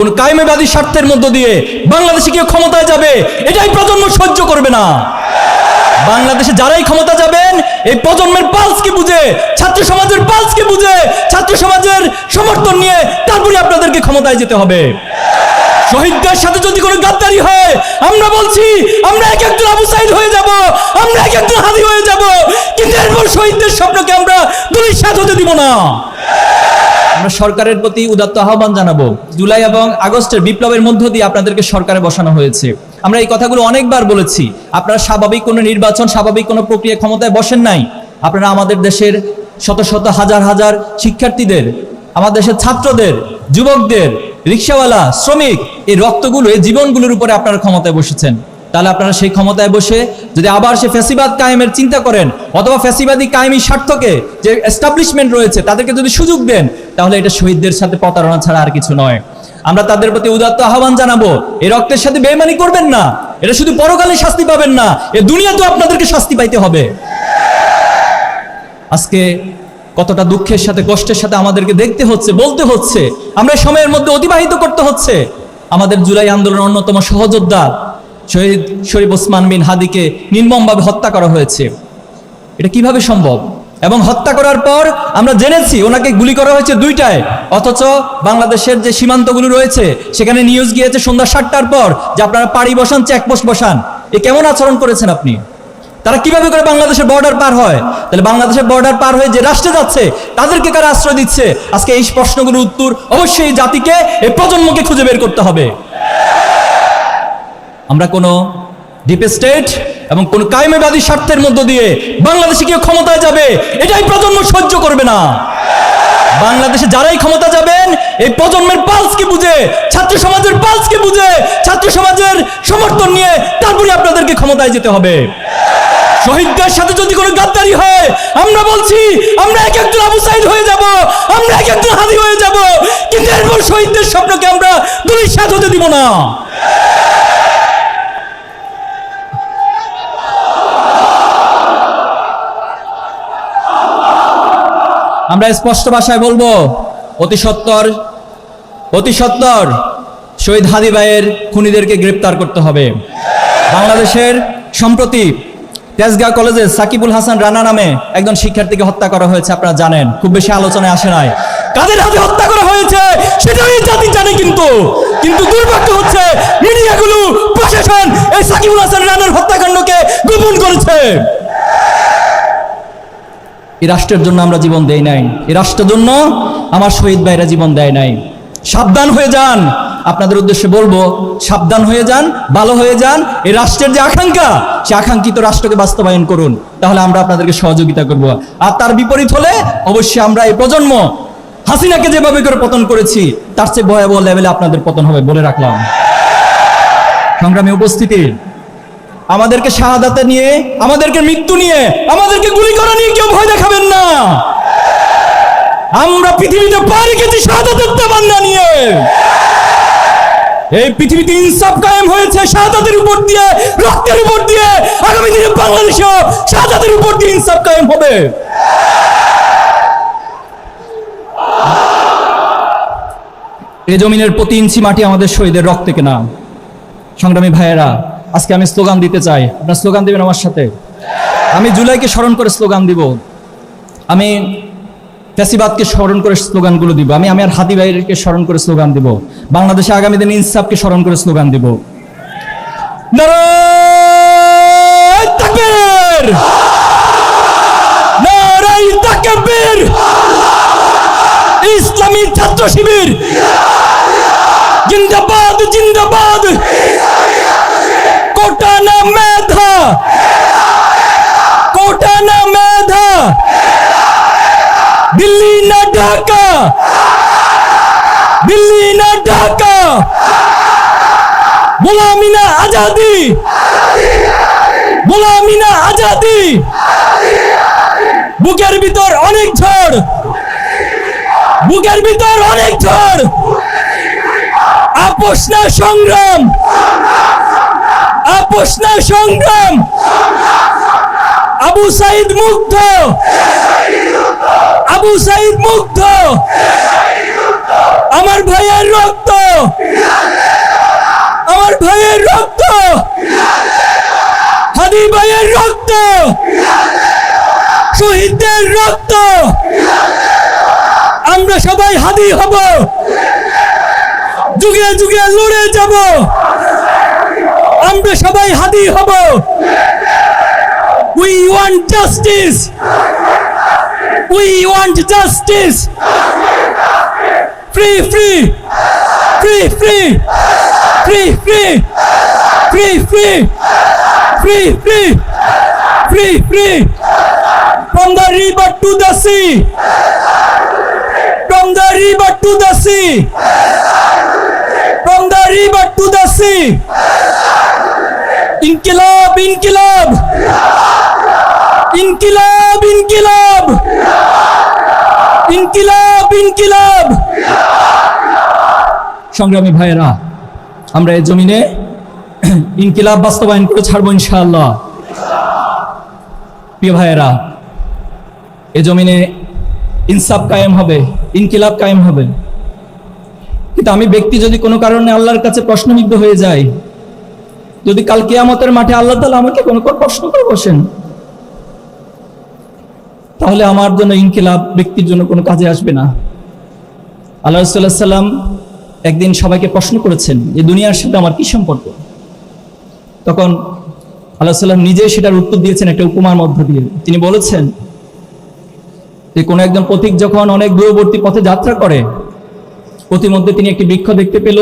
কোন কায়েমবাদী স্বার্থের মধ্য দিয়ে বাংলাদেশে কেউ ক্ষমতায় যাবে, এটাই প্রজন্ম সহ্য করবে না। বাংলাদেশে যারাই ক্ষমতা যাবেন, এই প্রজন্মের পালসকে বুঝে, ছাত্র সমাজের পালসকে বুঝে, ছাত্র সমাজের সমর্থন নিয়ে তারপরে আপনাদেরকে ক্ষমতায় যেতে হবে। শহীদদের সাথে যদি কোনো গাদ্দারি হয়, আমরা বলছি আমরা এক একজন আবু সাইদ হয়ে যাব, আমরা এক একজন হাদি হয়ে যাব, কিন্তু এরপর শহীদদের স্বপ্নকে আমরা ধূলিসাৎ হতে দিব না। আমরা সরকারের প্রতি উদাত্ত আহ্বান জানাবো। জুলাই এবং আগস্টের বিপ্লবের মধ্য দিয়ে আপনাদেরকে সরকারে বসানো হয়েছে। আমরা এই কথাগুলো অনেকবার বলেছি। আপনারা স্বাভাবিক কোনো নির্বাচন, স্বাভাবিক কোনো প্রক্রিয়া ক্ষমতায় বসেন নাই। আপনারা আমাদের দেশের শত শত হাজার হাজার শিক্ষার্থীদের, আমাদের দেশের ছাত্রদের, যুবকদের, রিক্সাওয়ালা, শ্রমিক, এই রক্তগুলো, এই জীবনগুলোর উপরে আপনারা ক্ষমতায় বসেছেন। তাহলে আপনারা সেই ক্ষমতায় বসে যদি আবার সে ফ্যাসিবাদ কায়েমের চিন্তা করেন, অথবা ফ্যাসিবাদী কায়েমি স্বার্থকে যে এস্টাবলিশমেন্ট রয়েছে তাদেরকে যদি সুযোগ দেন, তাহলে এটা শহীদদের সাথে প্রতারণা ছাড়া আর কিছু নয়। আমরা তাদের প্রতি উদাত্ত আহ্বান জানাবো, এই রক্তের সাথে বেইমানি করবেন না। এটা শুধু পরকালে শাস্তি পাবেন না, এ দুনিয়াতেও আপনাদেরকে শাস্তি পাইতে হবে। আজকে কতটা দুঃখের সাথে, কষ্টের সাথে আমাদেরকে দেখতে হচ্ছে, বলতে হচ্ছে, আমরা এই সময়ের মধ্যে অতিবাহিত করতে হচ্ছে। আমাদের জুলাই আন্দোলনের অন্যতম সহযোদ্ধা শহীদ শরীফ ওসমান বিন হাদিকে নির্মমভাবে হত্যা করা হয়েছে। এটা কিভাবে সম্ভব? এবং হত্যা করার পর আমরা জেনেছি ওনাকে গুলি করা হয়েছে 2টায়, অথচ বাংলাদেশের যে সীমান্তগুলো রয়েছে সেখানে নিউজ গিয়েছে সন্ধ্যা 7টার পর যে আপনারা পাড়ি বসান, চেকপোস্ট বসান। এ কেমন আচরণ করেছেন আপনি? তারা কিভাবে করে বাংলাদেশের বর্ডার পার হয়? তাহলে বাংলাদেশের বর্ডার পার হয়ে যে রাষ্ট্রে যাচ্ছে তাদেরকে কারা আশ্রয় দিচ্ছে? আজকে এই প্রশ্নগুলোর উত্তর অবশ্যই এই জাতিকে, এই প্রজন্মকে খুঁজে বের করতে হবে। আমরা কোনো ডিপ স্টেট এবং কোন কায়েমবাদী স্বার্থের মধ্য দিয়ে বাংলাদেশে কেউ ক্ষমতায় যাবে, এটাই প্রজন্ম সহ্য করবে না। বাংলাদেশে যারাই ক্ষমতা যাবেন, এই প্রজন্মের পালসকে বুঝে, ছাত্র সমাজের পালসকে বুঝে, ছাত্র সমাজের সমর্থন নিয়ে তারপরে আপনাদেরকে ক্ষমতায় যেতে হবে। শহীদদের সাথে যদি কোনো গাদ্দারি হয়, আমরা বলছি আমরা এক একজন আবু সাইদ হয়ে যাব, আমরা এক একজন হাদি হয়ে যাব, কিন্তু এরপর শহীদদের স্বপ্নকে আমরা ধূলিসাৎ হতে দিব না। আমরা স্পষ্ট ভাষায় বলবো, অতি সত্বর শহীদ হাদি ভাইয়ের খুনিদেরকে গ্রেপ্তার করতে হবে। বাংলাদেশের সম্প্রতি তেজগাঁও কলেজে সাকিবুল হাসান রানা নামে একজন শিক্ষার্থীকে হত্যা করা হয়েছে, আপনারা জানেন, খুব বেশি আলোচনায় আসে নাই। কাদের হাতে হত্যা করা হয়েছে সেটাও এই জাতি জানে, কিন্তু দুর্ভাগ্য হচ্ছে মিডিয়াগুলো, প্রশাসন এই সাকিবুল হাসান রানার হত্যাকাণ্ডকে গোপন করেছে। এই রাষ্ট্রের জন্য আমরা জীবন দেই নাই, এই রাষ্ট্রের জন্য আমার শহীদ ভাইরা জীবন দেয় নাই। সাবধান হয়ে যান, আপনাদের উদ্দেশ্যে বলবো, সাবধান হয়ে যান, ভালো হয়ে যান। এই রাষ্ট্রের যে আকাঙ্ক্ষা, সে আকাঙ্ক্ষিত রাষ্ট্রকে বাস্তবায়ন করুন, তাহলে আমরা আপনাদেরকে সহযোগিতা করব। আর তার বিপরীত হলে অবশ্যই আমরা এই প্রজন্ম হাসিনাকে যেভাবে করে পতন করেছি তার চেয়ে ভয়াবহ লেভেলে আপনাদের পতন হবে বলে রাখলাম। সংগ্রামী উপস্থিতি, আমাদেরকে শাহাদাতে নিয়ে, আমাদেরকে মৃত্যু নিয়ে, আমাদেরকে গুলি করা নিয়ে কেউ ভয় দেখাবেন না। আমরা পৃথিবীতে পা রেখেছি শাহাদাতের তামান্না নিয়ে। এই পৃথিবীতে ইনসাফ কায়েম হয়েছে শাহাদাতের উপর দিয়ে, রক্তের উপর দিয়ে। আগামী দিনে বাংলাদেশেও শাহাদাতের উপর দিয়ে ইনসাফ কায়েম হবে। এই জমিনের প্রতি ইঞ্চি মাটি আমাদের শহীদের রক্তে কেনা। সংগ্রামী ভাইয়েরা, আজকে আমি স্লোগান দিতে চাই, আপনারা স্লোগান দিবেন আমার সাথে। আমি জুলাইকে স্মরণ করে স্লোগান দিব, আমি ফ্যাসিবাদকে স্মরণ করে স্লোগানগুলো দিব, আমি আমার হাদি ভাইকে স্মরণ করে স্লোগান দিব, বাংলাদেশে আগামী দিনে ইনসাফকে স্মরণ করে স্লোগান দিব। নারায়ে তাকবীর, নারায়ে তাকবীর, ইসলামী ছাত্র শিবির জিন্দাবাদ, জিন্দাবাদ। কোটা না মেধা, কোটা না মেধা, দিল্লি না ঢাকা, দিল্লি না ঢাকা, গোলামি না আজাদি, গোলামি না আজাদি। বুকের ভিতর অনেক ঝড়, বুকের ভিতর অনেক ঝড়, আপোষ না সংগ্রাম, আপোষ না সংগ্রাম। আবু সাইদ মুগ্ধ, আবু সাইদ মুগ্ধ, আমার ভাইয়ের রক্ত রক্ত, শহীদদের রক্ত, আমরা সবাই হাদি হব, যুগে যুগে লড়ে যাব, আমরা সবাই হাদি হব। We want justice. We want justice. Free, free, free, free, free, free, free, free, free, free, free, free. From the river to the sea. From the river to the sea. From the river to the sea. Inqilab, inqilab. Inqilab, inqilab. Inqilab, inqilab. সংগ্রামী ভাইয়েরা, আমরা এই জমিনে ইনকিলাব বাস্তবায়ন করে ছাড়বো ইনশাআল্লাহ। প্রিয় ভাইয়েরা, এই জমিনে ইনসাফ কায়েম হবে, ইনকিলাব কায়েম হবে। কিন্তু আমি ব্যক্তি যদি কোনো কারণে আল্লাহর কাছে প্রশ্নবিদ্ধ হয়ে যাই, যদি কাল কিয়ামতের মাঠে আল্লাহ তাআলা আমাকে কোনো প্রশ্ন করে বসেন, তাহলে আমার জন্য ইনকিলাব ব্যক্তির জন্য কোনো কাজে আসবে না। আল্লাহ রাসূলুল্লাহ সাল্লাল্লাহু আলাইহি ওয়াসাল্লাম একদিন সবাইকে প্রশ্ন করেছেন যে দুনিয়ার সাথে আমার কি সম্পর্ক। তখন আল্লাহ সাল্লাম নিজেই সেটার উত্তর দিয়েছেন একটা উপমার মধ্য দিয়ে। তিনি বলেছেন যে কোনো একজন পথিক যখন অনেক দূরবর্তী পথে যাত্রা করে, পথিমধ্যে তিনি একটি বৃক্ষ দেখতে পেল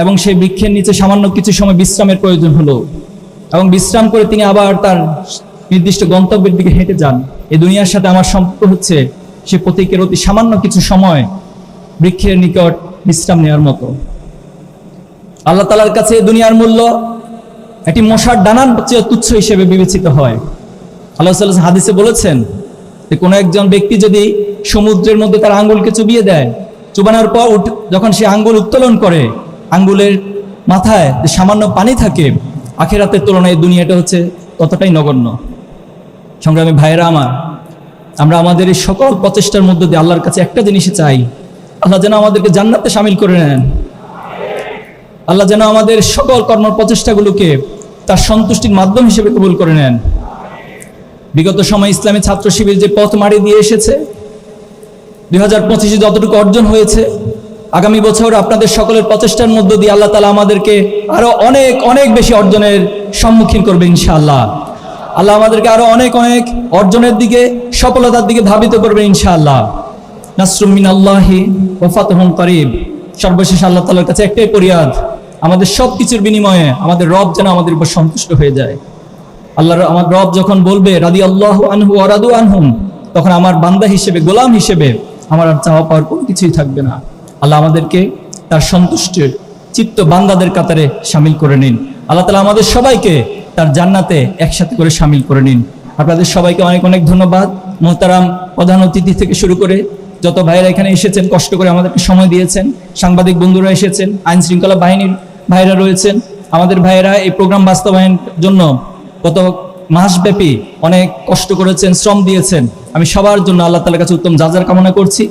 এবং সেই বৃক্ষের নিচে সামান্য কিছু সময় বিশ্রামের প্রয়োজন হলো এবং বিশ্রাম করে তিনি আবার তার নির্দিষ্ট গন্তব্যের দিকে হেঁটে যান। এই দুনিয়ার সাথে আমার সম্পর্ক হচ্ছে সে পথিকের অতি সামান্য কিছু সময় বৃক্ষের নিকট বিশ্রাম নেওয়ার মতো। আল্লাহ তাআলার কাছে দুনিয়ার মূল্য একটি মশার ডানার চেয়ে তুচ্ছ হিসেবে বিবেচিত হয়। আল্লাহ সাল্লাল্লাহু আলাইহি ওয়াসাল্লাম হাদিসে বলেছেন যে কোনো একজন ব্যক্তি যদি সমুদ্রের মধ্যে তার আঙ্গুলকে চুবিয়ে দেয়, চুবানোর পর যখন সে আঙ্গুল উত্তোলন করে, আঙ্গুলের মাথায় যে সামান্য পানি থাকে, আখিরাতের তুলনায় দুনিয়াটা হচ্ছে ততটাই নগণ্য। সংগ্রামী ভাইয়েরা আমার, আমরা আমাদের এই সকল প্রচেষ্টার মধ্য দিয়ে আল্লাহর কাছে একটা জিনিসই চাই, আল্লাহ যেন আমাদেরকে জান্নাতে শামিল করে নেন। আল্লাহ যেন আমাদের সকল কর্ম প্রচেষ্টাগুলোকে তার সন্তুষ্টির মাধ্যম হিসেবে কবুল করে নেন। বিগত সময় ইসলামী ছাত্র শিবির যে পথ মারি দিয়ে এসেছে, 2025 যতটুকু অর্জন হয়েছে, আগামী বছর আপনাদের সকলের প্রচেষ্টার মধ্য দিয়ে আল্লাহ তাআলা আমাদেরকে আরো অনেক অনেক বেশি অর্জনের সম্মুখীন করবে ইনশাআল্লাহ। আল্লাহ আমাদেরকে আরো অনেক অনেক অর্জনের দিকে, সফলতার দিকে ধাবিত করবে ইনশাআল্লাহ। নাসরুম মিনাল্লাহি ওয়া ফাতহুন করিব। সর্বশেষ আল্লাহ তাআলার কাছে একটাই ফরিয়াদ, আমাদের সব কিছুর বিনিময়ে আমাদের রব যেন আমাদের উপর সন্তুষ্ট হয়ে যায়। আমার রব যখন বলবে রাদিয়াল্লাহু আনহু ওয়া রাদু আনহুম, তখন আমার বান্দা হিসেবে, গোলাম হিসেবে আমার আর চাওয়া পাওয়ার কোনো কিছুই থাকবে না। আল্লাহ আমাদেরকে তার সন্তুষ্টির চিত্ত বান্দাদের কাতারে শামিল করে নিন। আল্লাহ তাআলা আমাদের সবাইকে তার জান্নাতে একসাথে করে শামিল করে নিন। আপনাদের সবাইকে অনেক অনেক ধন্যবাদ। মোহতারাম প্রধান অতিথি থেকে শুরু করে যত ভাইয়েরা এখানে এসেছেন, কষ্ট করে আমাদেরকে সময় দিয়েছেন, সাংবাদিক বন্ধুরা এসেছেন, আইন শৃঙ্খলা বাহিনীর ভাইয়েরা রয়েছেন, আমাদের ভাইয়েরা এই প্রোগ্রাম বাস্তবায়নের জন্য গত মাসব্যাপী অনেক কষ্ট করেছেন, শ্রম দিয়েছেন। আমি সবার জন্য আল্লাহ তাআলার কাছে উত্তম জাযার কামনা করছি।